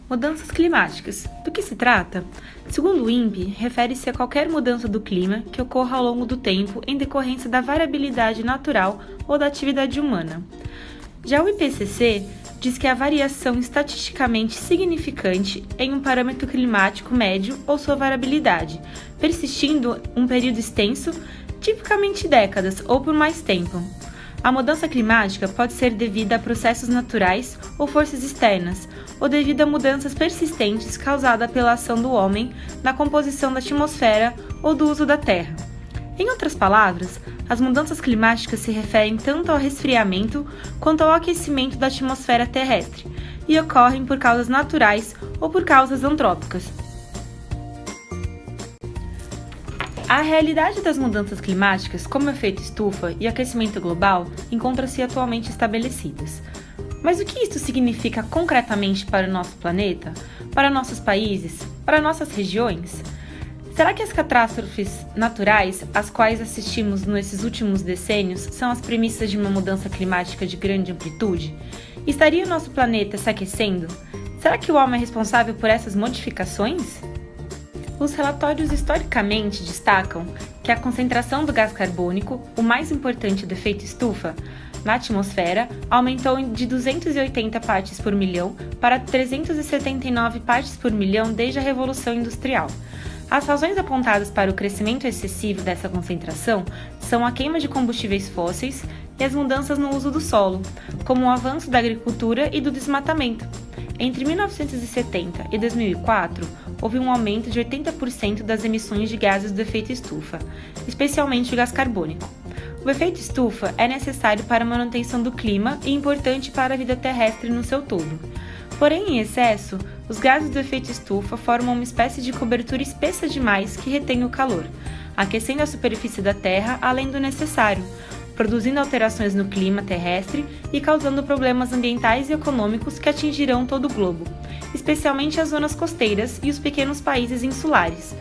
Mudanças climáticas. Do que se trata? Segundo o INPE, refere-se a qualquer mudança do clima que ocorra ao longo do tempo em decorrência da variabilidade natural ou da atividade humana. Já o IPCC diz que a variação estatisticamente significante em um parâmetro climático médio ou sua variabilidade, persistindo um período extenso, tipicamente décadas ou por mais tempo. A mudança climática pode ser devida a processos naturais ou forças externas, ou devido a mudanças persistentes causadas pela ação do homem na composição da atmosfera ou do uso da terra. Em outras palavras, as mudanças climáticas se referem tanto ao resfriamento quanto ao aquecimento da atmosfera terrestre e ocorrem por causas naturais ou por causas antrópicas. A realidade das mudanças climáticas, como o efeito estufa e aquecimento global, encontra-se atualmente estabelecidas. Mas o que isso significa concretamente para o nosso planeta, para nossos países, para nossas regiões? Será que as catástrofes naturais às quais assistimos nesses últimos decênios são as premissas de uma mudança climática de grande amplitude? Estaria o nosso planeta se aquecendo? Será que o homem é responsável por essas modificações? Os relatórios historicamente destacam que a concentração do gás carbônico, o mais importante do efeito estufa, na atmosfera aumentou de 280 partes por milhão para 379 partes por milhão desde a Revolução Industrial. As razões apontadas para o crescimento excessivo dessa concentração são a queima de combustíveis fósseis e as mudanças no uso do solo, como o avanço da agricultura e do desmatamento. Entre 1970 e 2004, houve um aumento de 80% das emissões de gases do efeito estufa, especialmente o gás carbônico. O efeito estufa é necessário para a manutenção do clima e importante para a vida terrestre no seu todo. Porém, em excesso, os gases do efeito estufa formam uma espécie de cobertura espessa demais que retém o calor, aquecendo a superfície da Terra além do necessário, produzindo alterações no clima terrestre e causando problemas ambientais e econômicos que atingirão todo o globo, especialmente as zonas costeiras e os pequenos países insulares,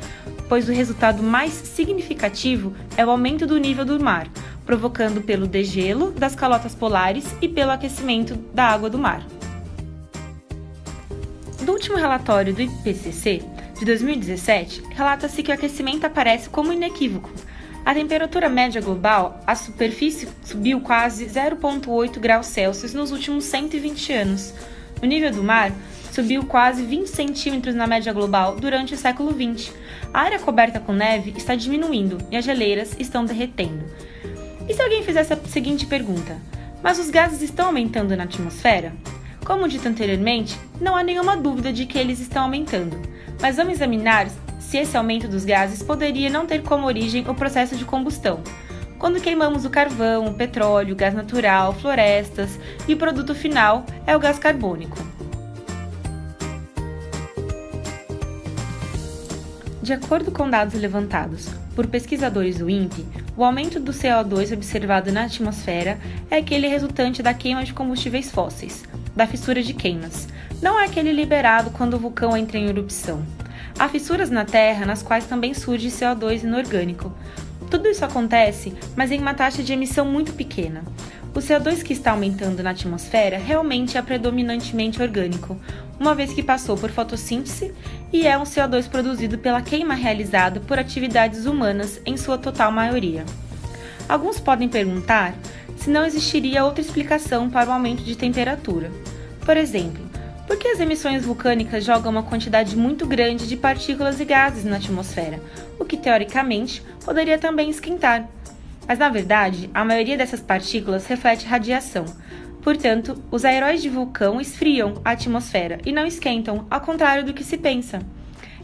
pois o resultado mais significativo é o aumento do nível do mar, provocando pelo degelo das calotas polares e pelo aquecimento da água do mar. No último relatório do IPCC, de 2017, relata-se que o aquecimento aparece como inequívoco. A temperatura média global, a superfície subiu quase 0,8 graus Celsius nos últimos 120 anos. O nível do mar subiu quase 20 centímetros na média global durante o século XX. A área coberta com neve está diminuindo e as geleiras estão derretendo. E se alguém fizesse a seguinte pergunta: mas os gases estão aumentando na atmosfera? Como dito anteriormente, não há nenhuma dúvida de que eles estão aumentando, mas vamos examinar se esse aumento dos gases poderia não ter como origem o processo de combustão, quando queimamos o carvão, o petróleo, o gás natural, florestas e o produto final é o gás carbônico. De acordo com dados levantados por pesquisadores do INPE, o aumento do CO2 observado na atmosfera é aquele resultante da queima de combustíveis fósseis, da fissura de queimas, não é aquele liberado quando o vulcão entra em erupção. Há fissuras na Terra nas quais também surge CO2 inorgânico. Tudo isso acontece, mas em uma taxa de emissão muito pequena. O CO2 que está aumentando na atmosfera realmente é predominantemente orgânico, uma vez que passou por fotossíntese e é um CO2 produzido pela queima realizada por atividades humanas em sua total maioria. Alguns podem perguntar se não existiria outra explicação para o aumento de temperatura. Por exemplo, por que as emissões vulcânicas jogam uma quantidade muito grande de partículas e gases na atmosfera, o que teoricamente poderia também esquentar? Mas na verdade, a maioria dessas partículas reflete radiação. Portanto, os aeróis de vulcão esfriam a atmosfera e não esquentam, ao contrário do que se pensa.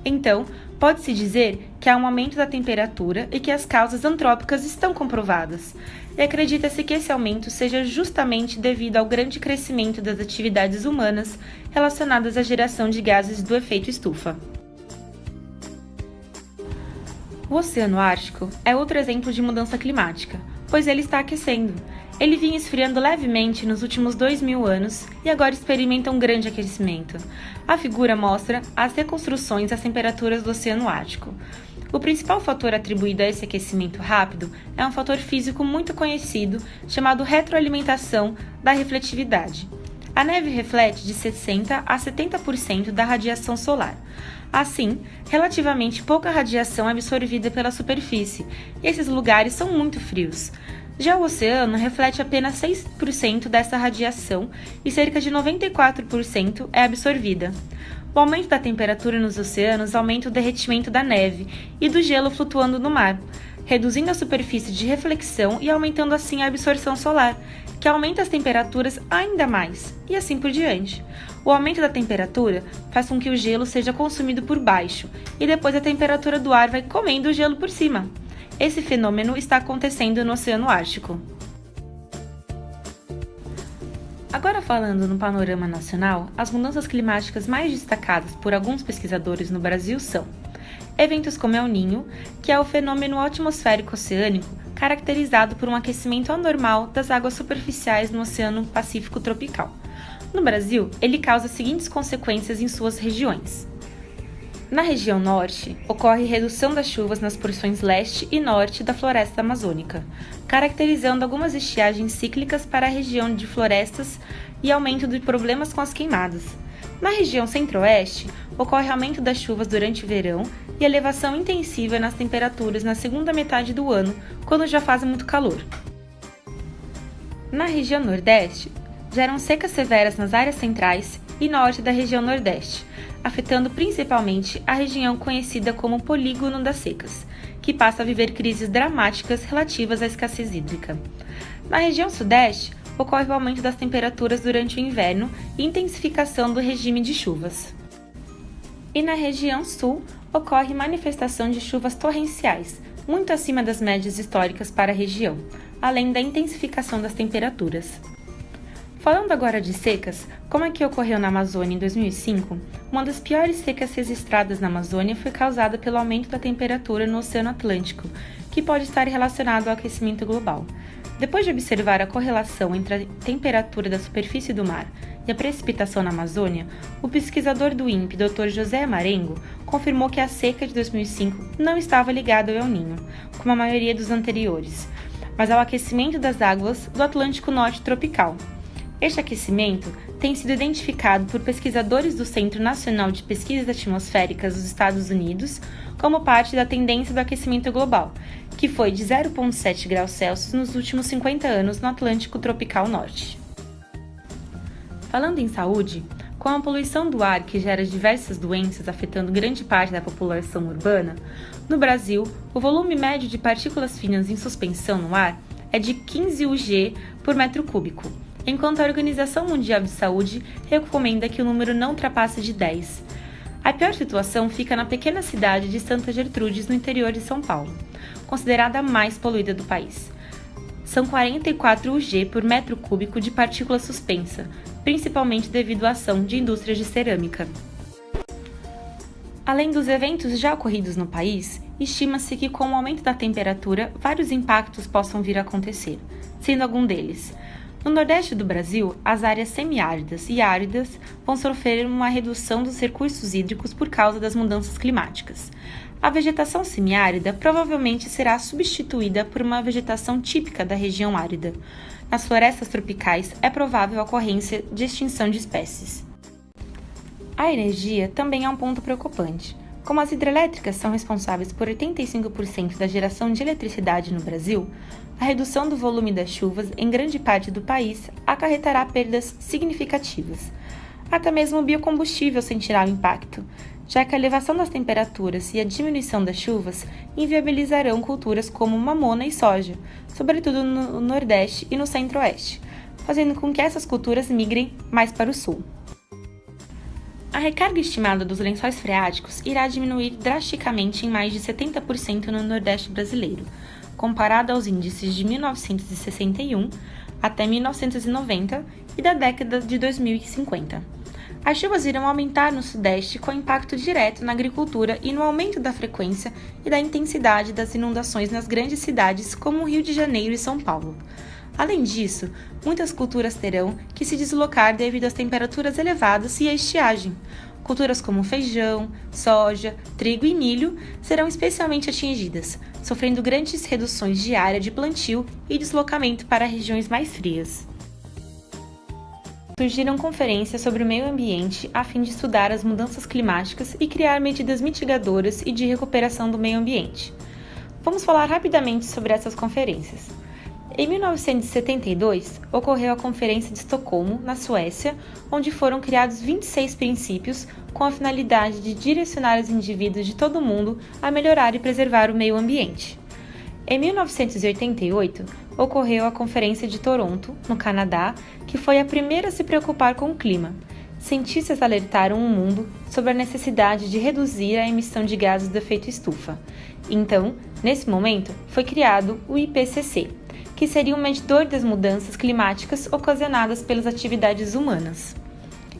Então, pode-se dizer que há um aumento da temperatura e que as causas antrópicas estão comprovadas. E acredita-se que esse aumento seja justamente devido ao grande crescimento das atividades humanas relacionadas à geração de gases do efeito estufa. O Oceano Ártico é outro exemplo de mudança climática, pois ele está aquecendo. Ele vinha esfriando levemente nos últimos 2.000 anos e agora experimenta um grande aquecimento. A figura mostra as reconstruções às temperaturas do Oceano Ártico. O principal fator atribuído a esse aquecimento rápido é um fator físico muito conhecido chamado retroalimentação da refletividade. A neve reflete de 60% a 70% da radiação solar. Assim, relativamente pouca radiação é absorvida pela superfície, e esses lugares são muito frios. Já o oceano reflete apenas 6% dessa radiação e cerca de 94% é absorvida. O aumento da temperatura nos oceanos aumenta o derretimento da neve e do gelo flutuando no mar, reduzindo a superfície de reflexão e aumentando assim a absorção solar, que aumenta as temperaturas ainda mais, e assim por diante. O aumento da temperatura faz com que o gelo seja consumido por baixo, e depois a temperatura do ar vai comendo o gelo por cima. Esse fenômeno está acontecendo no Oceano Ártico. Agora falando no panorama nacional, as mudanças climáticas mais destacadas por alguns pesquisadores no Brasil são eventos como El Niño, que é o fenômeno atmosférico oceânico caracterizado por um aquecimento anormal das águas superficiais no Oceano Pacífico tropical. No Brasil, ele causa as seguintes consequências em suas regiões. Na região norte, ocorre redução das chuvas nas porções leste e norte da floresta amazônica, caracterizando algumas estiagens cíclicas para a região de florestas e aumento de problemas com as queimadas. Na região centro-oeste, ocorre aumento das chuvas durante o verão e elevação intensiva nas temperaturas na segunda metade do ano, quando já faz muito calor. Na região nordeste, geram secas severas nas áreas centrais e norte da região nordeste, afetando principalmente a região conhecida como Polígono das Secas, que passa a viver crises dramáticas relativas à escassez hídrica. Na região sudeste, ocorre o aumento das temperaturas durante o inverno e intensificação do regime de chuvas. E na região sul, ocorre manifestação de chuvas torrenciais, muito acima das médias históricas para a região, além da intensificação das temperaturas. Falando agora de secas, como a que ocorreu na Amazônia em 2005, uma das piores secas registradas na Amazônia foi causada pelo aumento da temperatura no Oceano Atlântico, que pode estar relacionado ao aquecimento global. Depois de observar a correlação entre a temperatura da superfície do mar e a precipitação na Amazônia, o pesquisador do INPE, Dr. José Amarengo, confirmou que a seca de 2005 não estava ligada ao El Niño, como a maioria dos anteriores, mas ao aquecimento das águas do Atlântico Norte tropical. Este aquecimento tem sido identificado por pesquisadores do Centro Nacional de Pesquisas Atmosféricas dos Estados Unidos como parte da tendência do aquecimento global, que foi de 0,7 graus Celsius nos últimos 50 anos no Atlântico Tropical Norte. Falando em saúde, com a poluição do ar que gera diversas doenças afetando grande parte da população urbana, no Brasil, o volume médio de partículas finas em suspensão no ar é de 15 UG por metro cúbico, enquanto a Organização Mundial de Saúde recomenda que o número não ultrapasse de 10. A pior situação fica na pequena cidade de Santa Gertrudes, no interior de São Paulo, considerada a mais poluída do país. São 44 UG por metro cúbico de partícula suspensa, principalmente devido à ação de indústrias de cerâmica. Além dos eventos já ocorridos no país, estima-se que com o aumento da temperatura, vários impactos possam vir a acontecer, sendo algum deles: no Nordeste do Brasil, as áreas semiáridas e áridas vão sofrer uma redução dos recursos hídricos por causa das mudanças climáticas. A vegetação semiárida provavelmente será substituída por uma vegetação típica da região árida. Nas florestas tropicais, é provável a ocorrência de extinção de espécies. A energia também é um ponto preocupante. Como as hidrelétricas são responsáveis por 85% da geração de eletricidade no Brasil, a redução do volume das chuvas em grande parte do país acarretará perdas significativas. Até mesmo o biocombustível sentirá o impacto, já que a elevação das temperaturas e a diminuição das chuvas inviabilizarão culturas como mamona e soja, sobretudo no Nordeste e no Centro-Oeste, fazendo com que essas culturas migrem mais para o Sul. A recarga estimada dos lençóis freáticos irá diminuir drasticamente em mais de 70% no Nordeste brasileiro, comparado aos índices de 1961 até 1990 e da década de 2050. As chuvas irão aumentar no Sudeste com impacto direto na agricultura e no aumento da frequência e da intensidade das inundações nas grandes cidades como Rio de Janeiro e São Paulo. Além disso, muitas culturas terão que se deslocar devido às temperaturas elevadas e à estiagem. Culturas como feijão, soja, trigo e milho serão especialmente atingidas, sofrendo grandes reduções de área de plantio e deslocamento para regiões mais frias. surgiram conferências sobre o meio ambiente a fim de estudar as mudanças climáticas e criar medidas mitigadoras e de recuperação do meio ambiente. Vamos falar rapidamente sobre essas conferências. Em 1972, ocorreu a Conferência de Estocolmo, na Suécia, onde foram criados 26 princípios com a finalidade de direcionar os indivíduos de todo o mundo a melhorar e preservar o meio ambiente. Em 1988, ocorreu a Conferência de Toronto, no Canadá, que foi a primeira a se preocupar com o clima. Cientistas alertaram o mundo sobre a necessidade de reduzir a emissão de gases do efeito estufa. Então, nesse momento, foi criado o IPCC, que seria um medidor das mudanças climáticas ocasionadas pelas atividades humanas.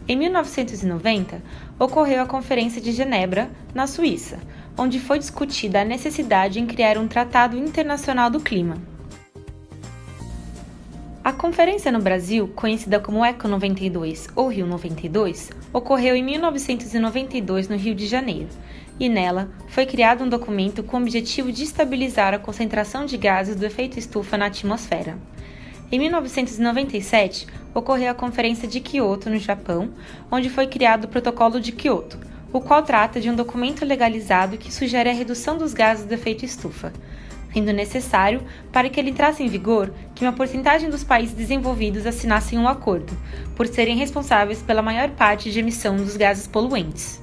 Em 1990, ocorreu a Conferência de Genebra, na Suíça, onde foi discutida a necessidade em criar um Tratado Internacional do Clima. A conferência no Brasil, conhecida como ECO 92 ou Rio 92, ocorreu em 1992 no Rio de Janeiro, e nela foi criado um documento com o objetivo de estabilizar a concentração de gases do efeito estufa na atmosfera. Em 1997, ocorreu a Conferência de Kyoto, no Japão, onde foi criado o Protocolo de Kyoto, o qual trata de um documento legalizado que sugere a redução dos gases do efeito estufa, sendo necessário, para que ele entrasse em vigor, que uma porcentagem dos países desenvolvidos assinassem um acordo, por serem responsáveis pela maior parte de emissão dos gases poluentes.